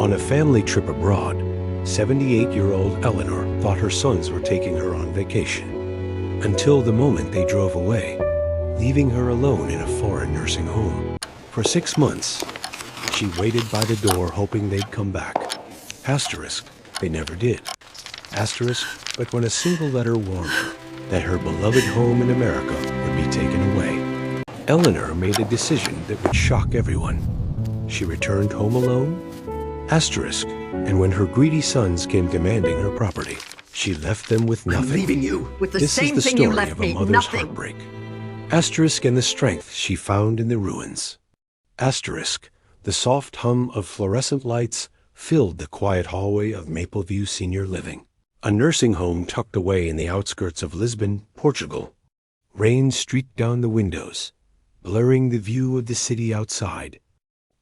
On a family trip abroad, 78-year-old Eleanor thought her sons were taking her on vacation, until the moment they drove away, leaving her alone in a foreign nursing home. For 6 months, she waited by the door hoping they'd come back. Asterisk, they never did. Asterisk, but when a single letter warned her that her beloved home in America would be taken away, Eleanor made a decision that would shock everyone. She returned home alone. Asterisk, and when her greedy sons came demanding her property, she left them with nothing. I'm leaving you with the This same is the thing you story left of a me, mother's nothing. heartbreak. Asterisk, and the strength she found in the ruins. Asterisk, the soft hum of fluorescent lights filled the quiet hallway of Mapleview Senior Living, a nursing home tucked away in the outskirts of Lisbon, Portugal. Rain streaked down the windows, blurring the view of the city outside.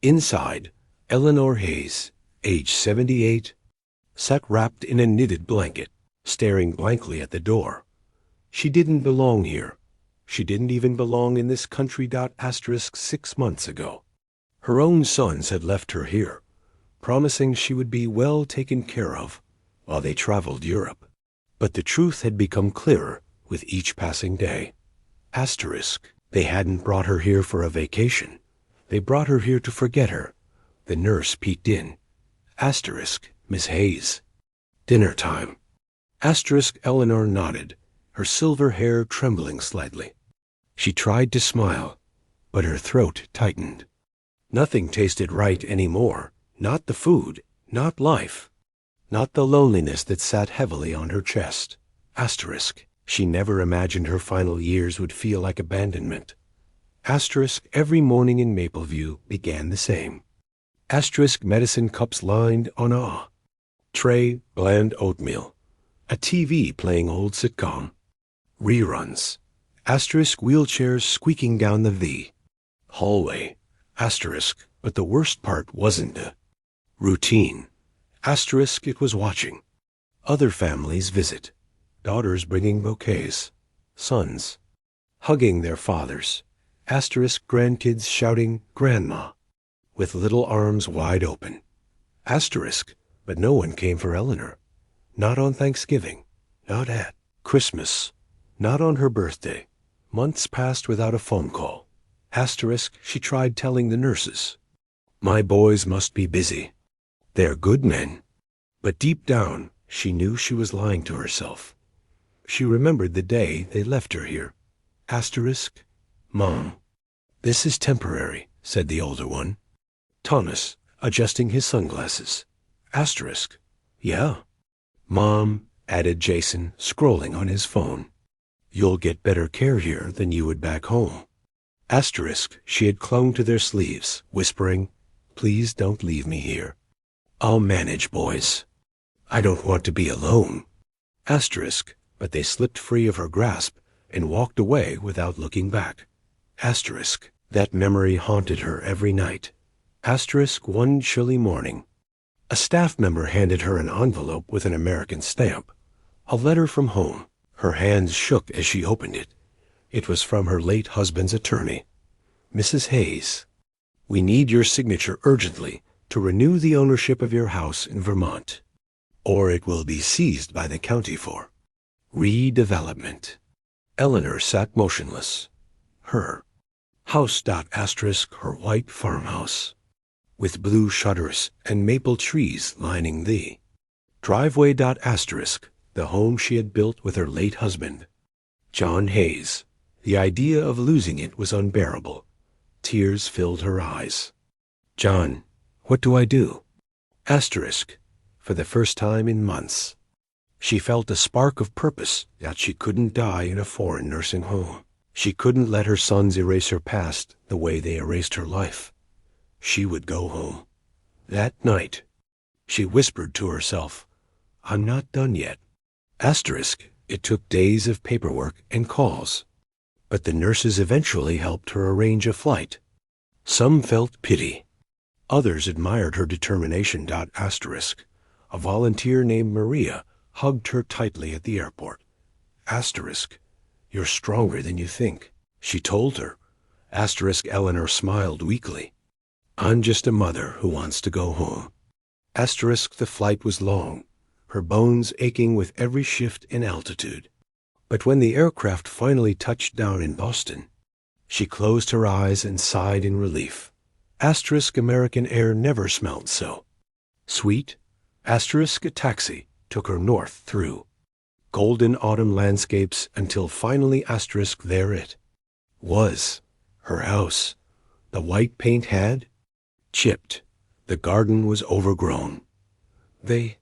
Inside, Eleanor Hayes, age 78, sat wrapped in a knitted blanket, staring blankly at the door. She didn't belong here. She didn't even belong in this country. Asterisk 6 months ago. Her own sons had left her here, promising she would be well taken care of while they traveled Europe. But the truth had become clearer with each passing day. Asterisk, they hadn't brought her here for a vacation. They brought her here to forget her. The nurse peeked in. Asterisk, Miss Hayes. Dinner time. Asterisk, Eleanor nodded, her silver hair trembling slightly. She tried to smile, but her throat tightened. Nothing tasted right anymore. Not the food, not life, not the loneliness that sat heavily on her chest. Asterisk, she never imagined her final years would feel like abandonment. Asterisk, every morning in Mapleview began the same. Asterisk, medicine cups lined on a tray, bland oatmeal. A TV playing old sitcom. Reruns. Asterisk, wheelchairs squeaking down the V. Hallway. Asterisk, but the worst part wasn't the routine. Asterisk, it was watching. Other families visit. Daughters bringing bouquets. Sons hugging their fathers. Asterisk, grandkids shouting, "Grandma," with little arms wide open. Asterisk, but no one came for Eleanor. Not on Thanksgiving. Not at Christmas. Not on her birthday. Months passed without a phone call. Asterisk, she tried telling the nurses. My boys must be busy. They're good men. But deep down, she knew she was lying to herself. She remembered the day they left her here. Asterisk, Mom. This is temporary, said the older one. Thomas, adjusting his sunglasses. Asterisk, yeah. Mom, added Jason, scrolling on his phone. You'll get better care here than you would back home. Asterisk, she had clung to their sleeves, whispering, Please don't leave me here. I'll manage, boys. I don't want to be alone. Asterisk, but they slipped free of her grasp and walked away without looking back. Asterisk, that memory haunted her every night. Asterisk, one chilly morning. A staff member handed her an envelope with an American stamp. A letter from home. Her hands shook as she opened it. It was from her late husband's attorney. Mrs. Hayes, we need your signature urgently to renew the ownership of your house in Vermont, or it will be seized by the county for redevelopment. Eleanor sat motionless. Her house. Asterisk, her white farmhouse, with blue shutters and maple trees lining the driveway. Asterisk, the home she had built with her late husband, John Hayes. The idea of losing it was unbearable. Tears filled her eyes. John, what do I do? Asterisk, for the first time in months, she felt a spark of purpose that she couldn't die in a foreign nursing home. She couldn't let her sons erase her past the way they erased her life. She would go home. That night, she whispered to herself, I'm not done yet. Asterisk, it took days of paperwork and calls, but the nurses eventually helped her arrange a flight. Some felt pity. Others admired her determination. Asterisk, a volunteer named Maria hugged her tightly at the airport. Asterisk, you're stronger than you think, she told her. Asterisk, Eleanor smiled weakly. I'm just a mother who wants to go home. Asterisk, the flight was long, her bones aching with every shift in altitude. But when the aircraft finally touched down in Boston, she closed her eyes and sighed in relief. Asterisk, American air never smelled so sweet. Asterisk, a taxi took her north through golden autumn landscapes until finally asterisk, there it was, her house. The white paint had chipped. The garden was overgrown. The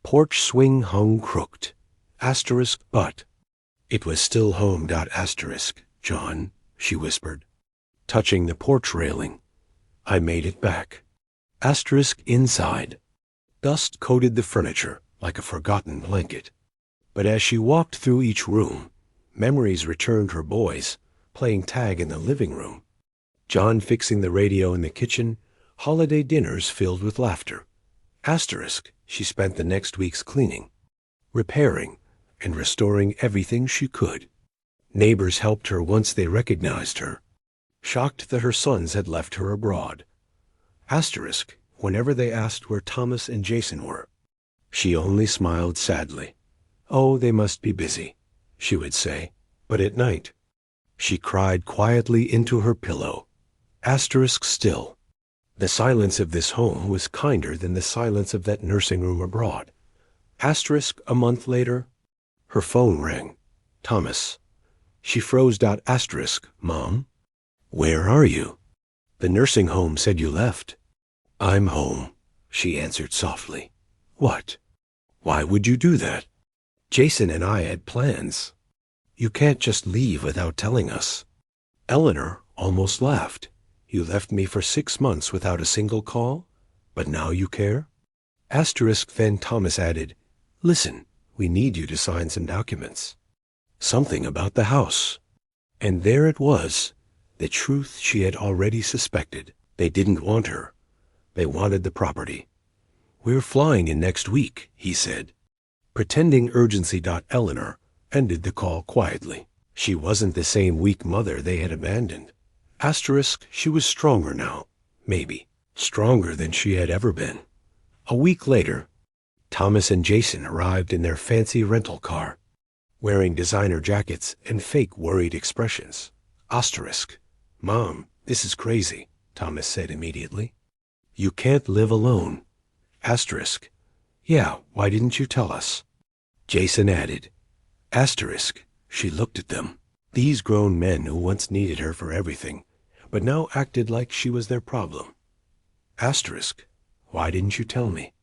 porch swing hung crooked. Asterisk, but it was still home. Asterisk, John, she whispered, touching the porch railing. I made it back. Asterisk, inside. Dust coated the furniture like a forgotten blanket. But as she walked through each room, memories returned. Her boys playing tag in the living room, John fixing the radio in the kitchen, holiday dinners filled with laughter. Asterisk, she spent the next weeks cleaning, repairing, and restoring everything she could. Neighbors helped her once they recognized her, shocked that her sons had left her abroad. Asterisk, whenever they asked where Thomas and Jason were, she only smiled sadly. Oh, they must be busy, she would say, but at night she cried quietly into her pillow. Asterisk, still, the silence of this home was kinder than the silence of that nursing room abroad. Asterisk, a month later, her phone rang. Thomas. She froze. Asterisk, Mom? Where are you? The nursing home said you left. I'm home, she answered softly. What? Why would you do that? Jason and I had plans. You can't just leave without telling us. Eleanor almost laughed. You left me for 6 months without a single call, but now you care? Asterisk, then Thomas added, Listen, we need you to sign some documents. Something about the house. And there it was, the truth she had already suspected. They didn't want her. They wanted the property. We're flying in next week, he said. Pretending urgency. Eleanor ended the call quietly. She wasn't the same weak mother they had abandoned. Asterisk, she was stronger now, maybe, stronger than she had ever been. A week later, Thomas and Jason arrived in their fancy rental car, wearing designer jackets and fake worried expressions. Asterisk, Mom, this is crazy, Thomas said immediately. You can't live alone. Asterisk, yeah, why didn't you tell us? Jason added. Asterisk, she looked at them. These grown men who once needed her for everything, but now acted like she was their problem. Asterisk, why didn't you tell me?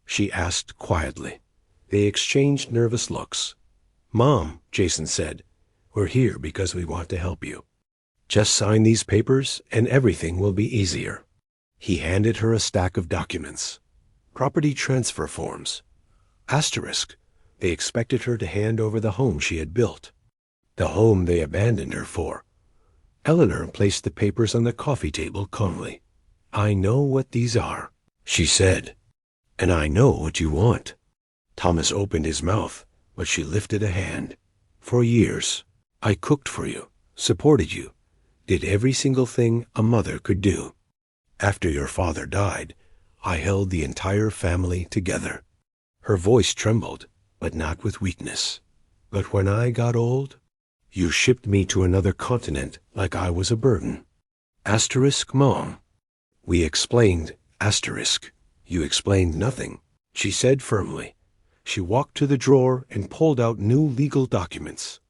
She asked quietly. They exchanged nervous looks. Mom, Jason said, we're here because we want to help you. Just sign these papers and everything will be easier. He handed her a stack of documents. Property transfer forms. Asterisk, they expected her to hand over the home she had built, the home they abandoned her for. Eleanor placed the papers on the coffee table calmly. I know what these are, she said, and I know what you want. Thomas opened his mouth, but she lifted a hand. For years, I cooked for you, supported you, did every single thing a mother could do. After your father died, I held the entire family together. Her voice trembled, but not with weakness. But when I got old, you shipped me to another continent like I was a burden. Asterisk, Mom. We explained. Asterisk. You explained nothing, she said firmly. She walked to the drawer and pulled out new legal documents.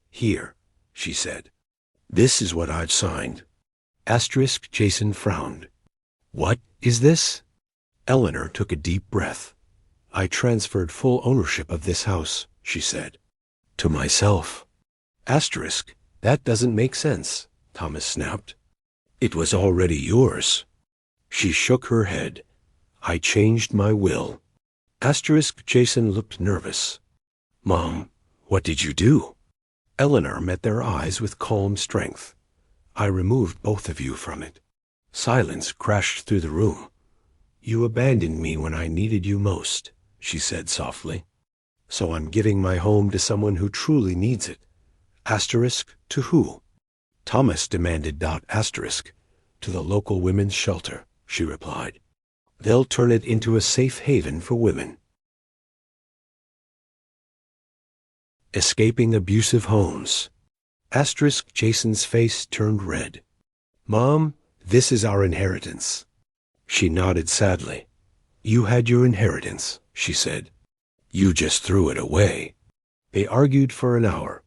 Here, she said. This is what I've signed. Asterisk, Jason frowned. What is this? Eleanor took a deep breath. I transferred full ownership of this house, she said. To myself. Asterisk, that doesn't make sense, Thomas snapped. It was already yours. She shook her head. I changed my will. Asterisk, Jason looked nervous. Mom, what did you do? Eleanor met their eyes with calm strength. I removed both of you from it. Silence crashed through the room. You abandoned me when I needed you most, she said softly. So I'm giving my home to someone who truly needs it. Asterisk, to who? Thomas demanded. Asterisk, to the local women's shelter, she replied. They'll turn it into a safe haven for women. Escaping abusive homes. Asterisk Jason's face turned red. Mom, this is our inheritance. She nodded sadly. You had your inheritance, she said. You just threw it away. They argued for an hour,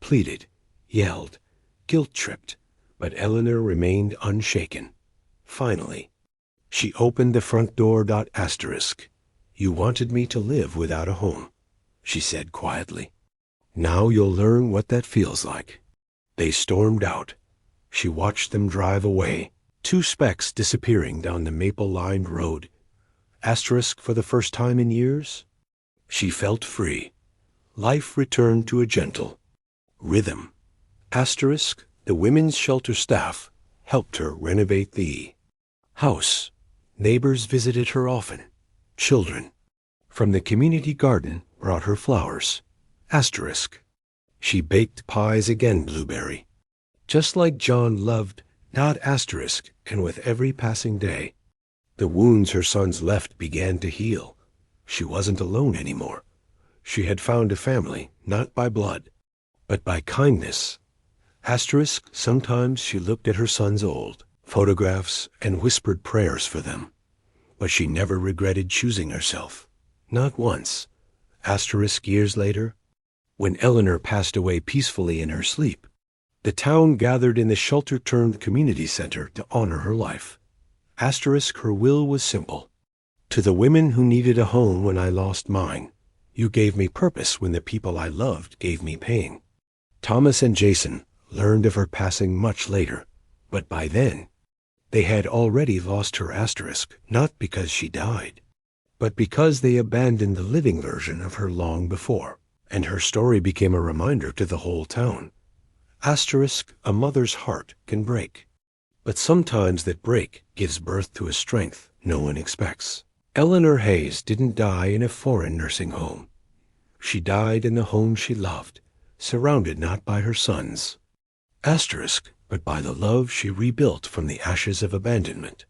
pleaded, yelled, guilt-tripped, but Eleanor remained unshaken. Finally, she opened the front door. Asterisk. You wanted me to live without a home, she said quietly. Now you'll learn what that feels like. They stormed out. She watched them drive away, two specks disappearing down the maple-lined road. Asterisk for the first time in years, she felt free. Life returned to a gentle rhythm. Asterisk, the women's shelter staff helped her renovate the house. Neighbors visited her often. Children from the community garden brought her flowers. Asterisk. She baked pies again, Blueberry. Just like John loved, not asterisk, and with every passing day, the wounds her sons left began to heal. She wasn't alone anymore. She had found a family, not by blood, but by kindness. Asterisk, sometimes she looked at her sons' old photographs and whispered prayers for them. But she never regretted choosing herself. Not once. Asterisk years later, when Eleanor passed away peacefully in her sleep, the town gathered in the shelter-turned community center to honor her life. Asterisk, her will was simple. To the women who needed a home when I lost mine, you gave me purpose when the people I loved gave me pain. Thomas and Jason learned of her passing much later, but by then, they had already lost her. Asterisk, not because she died, but because they abandoned the living version of her long before, and her story became a reminder to the whole town. Asterisk, a mother's heart can break, but sometimes that break gives birth to a strength no one expects. Eleanor Hayes didn't die in a foreign nursing home. She died in the home she loved, surrounded not by her sons, asterisk, but by the love she rebuilt from the ashes of abandonment.